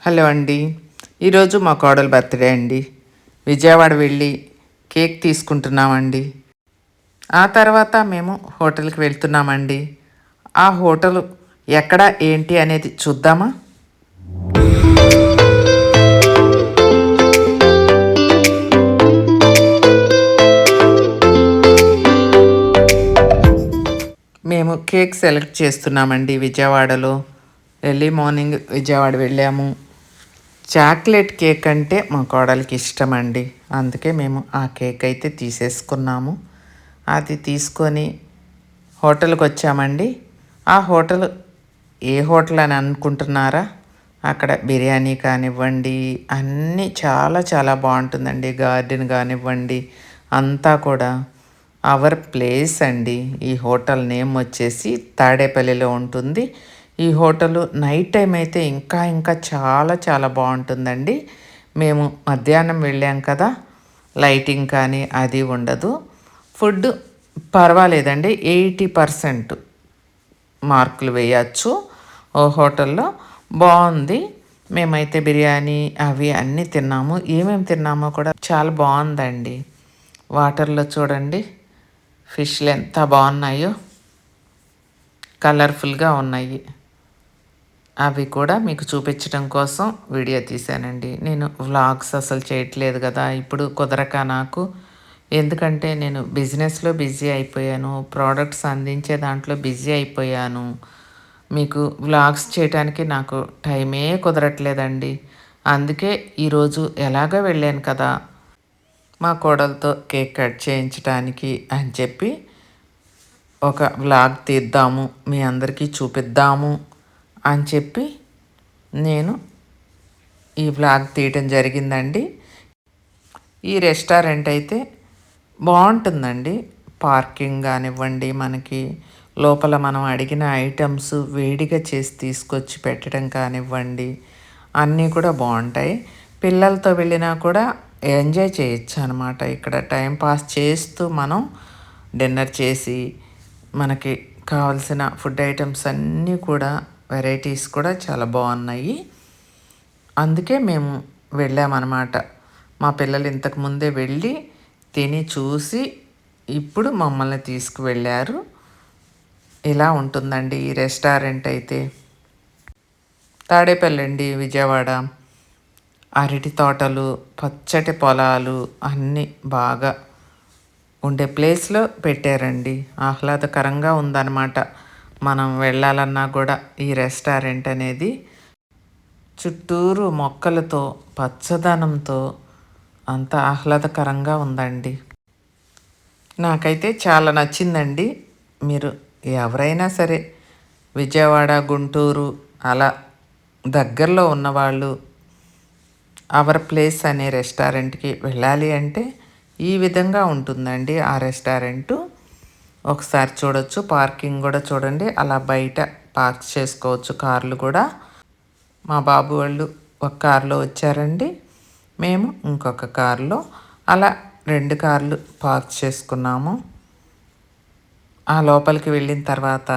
Hello అండి. ఈరోజు మా కోడలు బర్త్డే అండి. విజయవాడ వెళ్ళి కేక్ తీసుకుంటున్నామండి. ఆ తర్వాత మేము హోటల్కి వెళ్తున్నామండి. ఆ హోటలు ఎక్కడ ఏంటి అనేది చూద్దామా? మేము కేక్ సెలెక్ట్ చేస్తున్నామండి విజయవాడలో. ఎర్లీ మార్నింగ్ విజయవాడ వెళ్ళాము. చాక్లెట్ కేక్ అంటే మా కోడలికి ఇష్టం అండి. అందుకే మేము ఆ కేక్ అయితే తీసేసుకున్నాము. అది తీసుకొని హోటల్కి వచ్చామండి. ఆ హోటల్ ఏ హోటల్ అని అనుకుంటున్నారా? అక్కడ బిర్యానీ కానివ్వండి, అన్నీ చాలా చాలా బాగుంటుందండి. గార్డెన్ కానివ్వండి, అంతా కూడా అవర్ ప్లేస్ అండి. ఈ హోటల్ నేమ్ వచ్చేసి తాడేపల్లిలో ఉంటుంది. ఈ హోటల్ నైట్ టైం అయితే ఇంకా చాలా చాలా బాగుంటుందండి. మేము మధ్యాహ్నం వెళ్ళాం కదా, లైటింగ్ కానీ అది ఉండదు. ఫుడ్ పర్వాలేదండి, 80% మార్కులు వేయచ్చు. ఓ హోటల్లో బాగుంది. మేమైతే బిర్యానీ అవి అన్నీ తిన్నాము. ఏమేమి తిన్నామో కూడా చాలా బాగుందండి. వాటర్లో చూడండి ఫిష్లు ఎంత బాగున్నాయో, కలర్ఫుల్గా ఉన్నాయి. అవి కూడా మీకు చూపించడం కోసం వీడియో తీశానండి. నేను వ్లాగ్స్ అసలు చేయట్లేదు కదా ఇప్పుడు కుదరక నాకు. ఎందుకంటే నేను బిజినెస్లో బిజీ అయిపోయాను, ప్రోడక్ట్స్ అందించే దాంట్లో బిజీ అయిపోయాను. మీకు వ్లాగ్స్ చేయడానికి నాకు టైమే కుదరట్లేదండి. అందుకే ఈరోజు ఎలాగో వెళ్ళాను కదా, మా కోడలతో కేక్ కట్ చేయించడానికి అని చెప్పి ఒక వ్లాగ్ తీద్దాము, మీ అందరికీ చూపిద్దాము అని చెప్పి నేను ఈ వ్లాగ్ తీయటం జరిగిందండి. ఈ రెస్టారెంట్ అయితే బాగుంటుందండి. పార్కింగ్ కానివ్వండి, మనకి లోపల మనం అడిగిన ఐటమ్స్ వేడిగా చేసి తీసుకొచ్చి పెట్టడం కానివ్వండి, అన్నీ కూడా బాగుంటాయి. పిల్లలతో వెళ్ళినా కూడా ఎంజాయ్ చేయొచ్చు అనమాట. ఇక్కడ టైం పాస్ చేస్తూ మనం డిన్నర్ చేసి మనకి కావలసిన ఫుడ్ ఐటమ్స్ అన్నీ కూడా వెరైటీస్ కూడా చాలా బాగున్నాయి. అందుకే మేము వెళ్ళామన్నమాట. మా పిల్లలు ఇంతకుముందే వెళ్ళి తిని చూసి ఇప్పుడు మమ్మల్ని తీసుకువెళ్ళారు. ఇలా ఉంటుందండి ఈ రెస్టారెంట్ అయితే. తాడేపల్లి అండి, విజయవాడ. అరటి తోటలు, పచ్చటి పొలాలు అన్నీ బాగా ఉండే ప్లేస్లో పెట్టారండి. ఆహ్లాదకరంగా ఉందన్నమాట. మనం వెళ్ళాలన్నా కూడా ఈ రెస్టారెంట్ అనేది చుట్టూరు మొక్కలతో, పచ్చదనంతో అంత ఆహ్లాదకరంగా ఉందండి. నాకైతే చాలా నచ్చిందండి. మీరు ఎవరైనా సరే విజయవాడ, గుంటూరు అలా దగ్గరలో ఉన్నవాళ్ళు అవర్ ప్లేస్ అనే రెస్టారెంట్కి వెళ్ళాలి అంటే ఈ విధంగా ఉంటుందండి ఆ రెస్టారెంటు. ఒకసారి చూడొచ్చు. పార్కింగ్ కూడా చూడండి, అలా బయట పార్క్ చేసుకోవచ్చు కార్లు కూడా. మా బాబు వాళ్ళు ఒక కారులో వచ్చారండి, మేము ఇంకొక కారులో, అలా 2 కార్లు పార్క్ చేసుకున్నాము. ఆ లోపలికి వెళ్ళిన తర్వాత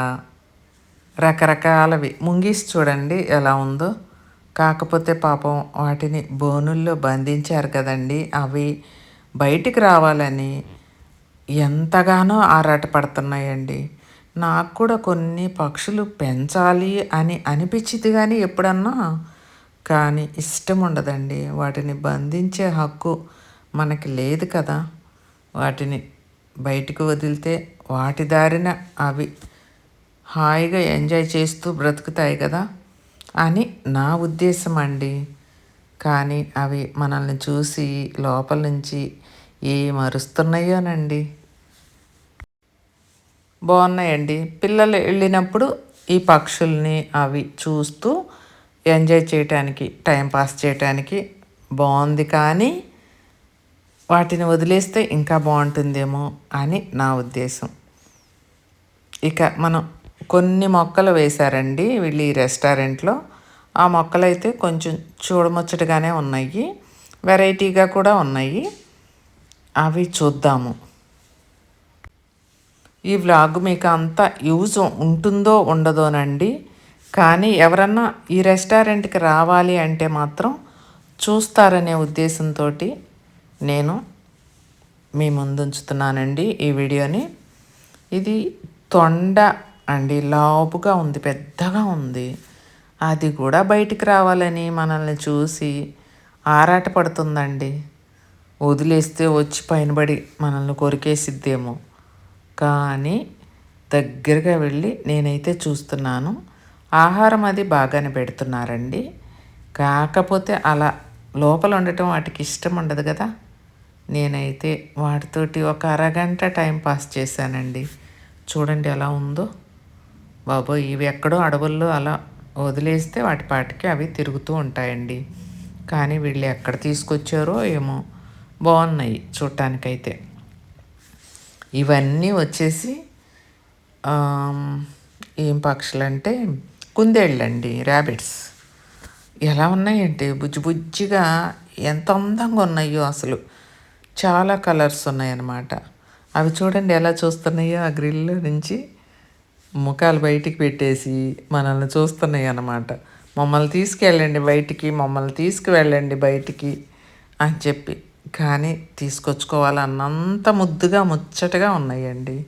రకరకాలవి ముంగీస్ చూడండి ఎలా ఉందో. కాకపోతే పాపం వాటిని బోనుల్లో బంధించారు కదండి, అవి బయటికి రావాలని ఎంతగానో ఆరాటపడుతున్నాయండి. నాకు కూడా కొన్ని పక్షులు పెంచాలి అని అనిపించింది కానీ ఎప్పుడన్నా, కానీ ఇష్టం ఉండదండి. వాటిని బంధించే హక్కు మనకి లేదు కదా. వాటిని బయటికి వదిలితే వాటి దారిన అవి హాయిగా ఎంజాయ్ చేస్తూ బ్రతుకుతాయి కదా అని నా ఉద్దేశం అండి. కానీ అవి మనల్ని చూసి లోపల నుంచి ఏం అరుస్తున్నాయోనండి. బాగున్నాయండి. పిల్లలు వెళ్ళినప్పుడు ఈ పక్షుల్ని అవి చూస్తూ ఎంజాయ్ చేయటానికి, టైంపాస్ చేయటానికి బాగుంది. కానీ వాటిని వదిలేస్తే ఇంకా బాగుంటుందేమో అని నా ఉద్దేశం. ఇక మనం కొన్ని మొక్కలు వేశారండి వీళ్ళు ఈ రెస్టారెంట్లో. ఆ మొక్కలైతే కొంచెం చూడముచ్చటగానే ఉన్నాయి, వెరైటీగా కూడా ఉన్నాయి. అవి చూద్దాము. ఈ వ్లాగ్ మీకు అంత యూజ్ ఉంటుందో ఉండదోనండి, కానీ ఎవరన్నా ఈ రెస్టారెంట్‌కి రావాలి అంటే మాత్రం చూస్తారనే ఉద్దేశంతో నేను మీ ముందుంచుతున్నానండి ఈ వీడియోని. ఇది తొండ అండి, లావుగా ఉంది, పెద్దగా ఉంది. అది కూడా బయటికి రావాలని మనల్ని చూసి ఆరాటపడుతుందండి. వదిలేస్తే వచ్చి పైనబడి మనల్ని కొరికేసిద్దేమో. కానీ దగ్గరగా వెళ్ళి నేనైతే చూస్తున్నాను. ఆహారం అది బాగానే పెడుతున్నారండి. కాకపోతే అలా లోపల ఉండటం వాటికి ఇష్టం ఉండదు కదా. నేనైతే వాటితోటి ఒక అరగంట టైం పాస్ చేశానండి. చూడండి ఎలా ఉందో. బాబోయ్, ఇవి ఎక్కడో అడవుల్లో అలా వదిలేస్తే వాటి పాటికి అవి తిరుగుతూ ఉంటాయండి. కానీ వీళ్ళు ఎక్కడ తీసుకొచ్చారో ఏమో, బాగున్నాయి చూడటానికైతే. ఇవన్నీ వచ్చేసి ఏం పక్షులంటే కుందేళ్ళండి, ర్యాబిట్స్. ఎలా ఉన్నాయంటే బుజ్జి బుజ్జిగా, ఎంత అందంగా ఉన్నాయో అసలు. చాలా కలర్స్ ఉన్నాయన్నమాట. అవి చూడండి ఎలా చూస్తున్నాయో, ఆ గ్రిల్లో నుంచి ముఖాలు బయటికి పెట్టేసి మనల్ని చూస్తున్నాయి అన్నమాట. మమ్మల్ని తీసుకెళ్ళండి బయటికి, మమ్మల్ని తీసుకువెళ్ళండి బయటికి అని చెప్పి. కానీ తీసుకొచ్చుకోవాలన్నంత ముద్దుగా ముచ్చటగా ఉన్నాయండి.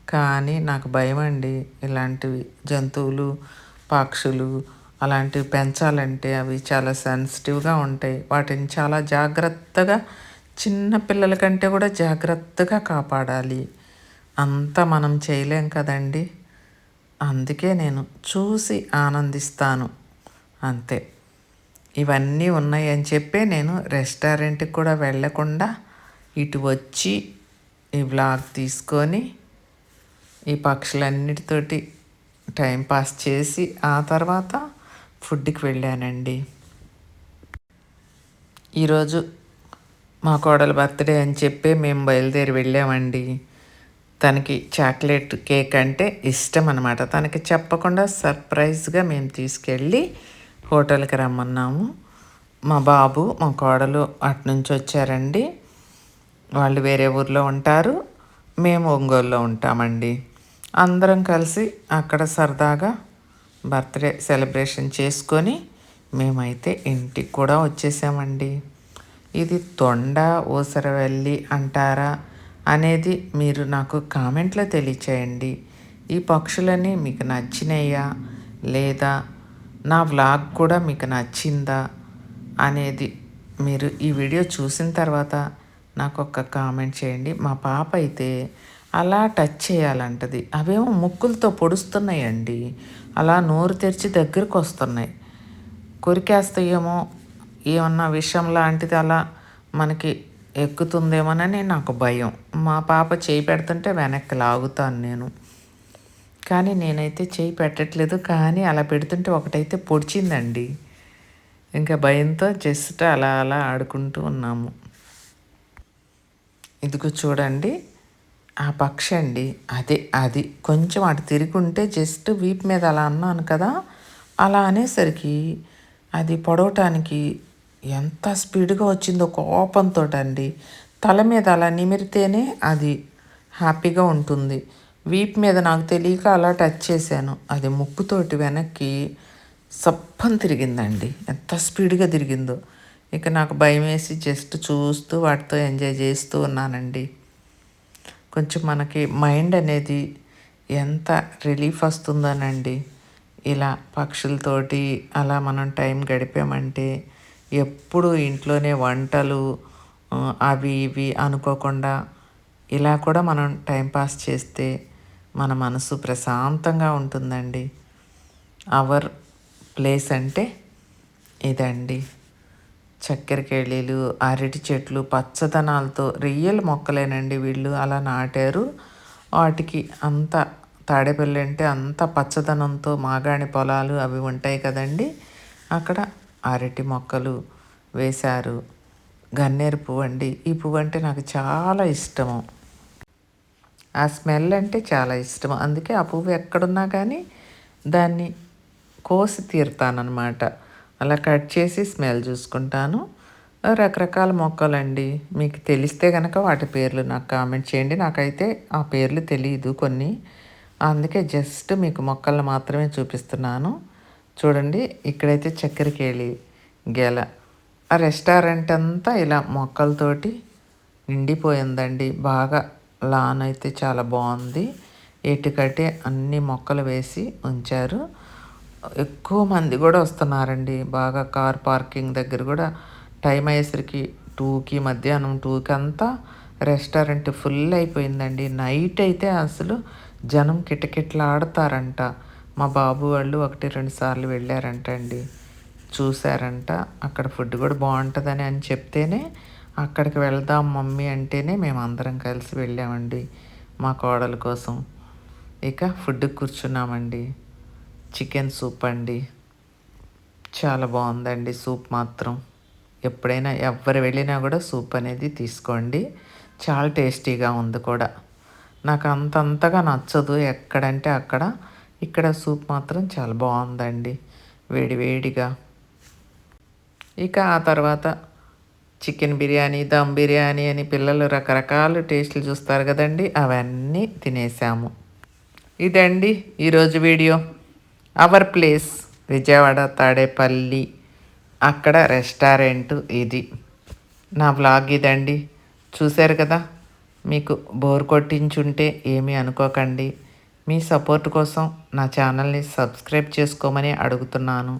కానీ నాకు భయం అండి, ఇలాంటివి జంతువులు, పక్షులు అలాంటివి పెంచాలంటే అవి చాలా సెన్సిటివ్గా ఉంటాయి. వాటిని చాలా జాగ్రత్తగా, చిన్న పిల్లల కంటే కూడా జాగ్రత్తగా కాపాడాలి. అంతా మనం చేయలేం కదండి. అందుకే నేను చూసి ఆనందిస్తాను అంతే. ఇవన్నీ ఉన్నాయని చెప్పే నేను రెస్టారెంట్కి కూడా వెళ్ళకుండా ఇటు వచ్చి ఈ వ్లాగ్ తీసుకొని ఈ పక్షులన్నిటితోటి టైం పాస్ చేసి ఆ తర్వాత ఫుడ్కి వెళ్ళానండి. ఈరోజు మా కోడలు బర్త్డే అని చెప్పి మేము బయలుదేరి వెళ్ళామండి. తనకి చాక్లెట్ కేక్ అంటే ఇష్టం అనమాట. తనకి చెప్పకుండా సర్ప్రైజ్గా మేము తీసుకెళ్ళి హోటల్కి రమ్మన్నాము. మా బాబు, మా కోడలు అటు నుంచి వచ్చారండి. వాళ్ళు వేరే ఊర్లో ఉంటారు, మేము ఒంగోలులో ఉంటామండి. అందరం కలిసి అక్కడ సరదాగా బర్త్డే సెలబ్రేషన్ చేసుకొని మేమైతే ఇంటికి కూడా వచ్చేసామండి. ఇది తొండ, ఊసరవెల్లి అంటారా అనేది మీరు నాకు కామెంట్లో తెలియచేయండి. ఈ పక్షులని మీకు నచ్చినాయా లేదా, నా వ్లాగ్ కూడా మీకు నచ్చిందా అనేది మీరు ఈ వీడియో చూసిన తర్వాత నాకు ఒక కామెంట్ చేయండి. మా పాప అయితే అలా టచ్ చేయాలంటది. అవేమో ముక్కులతో పొడుస్తున్నాయండి, అలా నోరు తెరిచి దగ్గరకు వస్తున్నాయి. కొరికేస్తాయేమో, ఏమన్నా విషం లాంటిది అలా మనకి ఎక్కుతుందేమోనని నాకు భయం. మా పాప చేయి పెడుతుంటే వెనక్కి లాగుతాను నేను. కానీ నేనైతే చేయి పెట్టట్లేదు. కానీ అలా పెడుతుంటే ఒకటైతే పొడిచిందండి. ఇంకా భయంతో జస్ట్ అలా అలా ఆడుకుంటూ ఉన్నాము. ఇదిగో చూడండి, ఆ పక్షి అండి, అది కొంచెం అటు తిరిగి ఉంటే జస్ట్ వీపు మీద అలా అన్నాను కదా, అలా అనేసరికి అది పొడవటానికి ఎంత స్పీడ్గా వచ్చిందో కోపంతో అండి. తల మీద అలా నిమిరితేనే అది హ్యాపీగా ఉంటుంది. వీపు మీద నాకు తెలియక అలా టచ్ చేశాను. అది ముక్కుతోటి వెనక్కి సప్పని తిరిగిందండి. ఎంత స్పీడ్గా తిరిగిందో. ఇక నాకు భయం వేసి జస్ట్ చూస్తూ వాటితో ఎంజాయ్ చేస్తూ ఉన్నానండి. కొంచెం మనకి మైండ్ అనేది ఎంత రిలీఫ్ వస్తుందోనండి ఇలా పక్షులతోటి అలా మనం టైం గడిపామంటే. ఎప్పుడు ఇంట్లోనే వంటలు అవి ఇవి అనుకోకుండా ఇలా కూడా మనం టైంపాస్ చేస్తే మన మనసు ప్రశాంతంగా ఉంటుందండి. అవర్ ప్లేస్ అంటే ఇదండి. చక్కెరకేళీలు, అరటి చెట్లు పచ్చదనాలతో, రియల్ మొక్కలేనండి వీళ్ళు అలా నాటారు. వాటికి అంత తాడేపల్లి అంటే అంత పచ్చదనంతో, మాగాణి పొలాలు అవి ఉంటాయి కదండి. అక్కడ అరటి మొక్కలు వేశారు. గన్నేరు పువ్వు అండి, ఈ పువ్వు అంటే నాకు చాలా ఇష్టము. ఆ స్మెల్ అంటే చాలా ఇష్టం. అందుకే ఆ పువ్వు ఎక్కడున్నా కానీ దాన్ని కోసి తీరుతానమాట. అలా కట్ చేసి స్మెల్ చూసుకుంటాను. రకరకాల మొక్కలండి, మీకు తెలిస్తే కనుక వాటి పేర్లు నాకు కామెంట్ చేయండి. నాకైతే ఆ పేర్లు తెలియదు కొన్ని. అందుకే జస్ట్ మీకు మొక్కలను మాత్రమే చూపిస్తున్నాను. చూడండి ఇక్కడైతే చక్కెరకేళి గెల. ఆ రెస్టారెంట్ అంతా ఇలా మొక్కలతోటి నిండిపోయిందండి. బాగా లాన్ అయితే చాలా బాగుంది. ఎటుకటే అన్ని మొక్కలు వేసి ఉంచారు. ఎక్కువ మంది కూడా వస్తున్నారండి. బాగా కార్ పార్కింగ్ దగ్గర కూడా టైం అయ్యేసరికి 2కి మధ్యాహ్నం 2కి అంతా రెస్టారెంట్ ఫుల్ అయిపోయిందండి. నైట్ అయితే అసలు జనం కిటకిటలాడతారంట. మా బాబు వాళ్ళు 1, 2 సార్లు వెళ్ళారంట అండి. చూసారంట. అక్కడ ఫుడ్ కూడా బాగుంటుందని అని చెప్తేనే అక్కడికి వెళ్దాం మమ్మీ అంటేనే మేము అందరం కలిసి వెళ్ళామండి మా కోడల కోసం. ఇక ఫుడ్కి కూర్చున్నామండి. చికెన్ సూప్ అండి. చాలా బాగుందండి సూప్ మాత్రం. ఎప్పుడైనా ఎవ్వరు వెళ్ళినా కూడా సూప్ అనేది తీసుకోండి. చాలా టేస్టీగా ఉంది కూడా. నాకు అంతగా నచ్చదు ఎక్కడంటే అక్కడ. ఇక్కడ సూప్ మాత్రం చాలా బాగుందండి వేడి వేడిగా. ఇక ఆ తర్వాత చికెన్ బిర్యానీ, దమ్ బిర్యానీ అని పిల్లలు రకరకాల టేస్టులు చూస్తారు కదండి, అవన్నీ తినేసాము. ఇదండి ఈరోజు video. Our place Vijayawada Tadepalli, అక్కడ రెస్టారెంట్ ఇది. నా వ్లాగ్ ఇదండి. చూశారు కదా. మీకు బోర్ కొట్టించుంటే ఏమీ అనుకోకండి. మీ సపోర్ట్ కోసం నా ఛానల్ని సబ్స్క్రైబ్ చేసుకోమని అడుగుతున్నాను.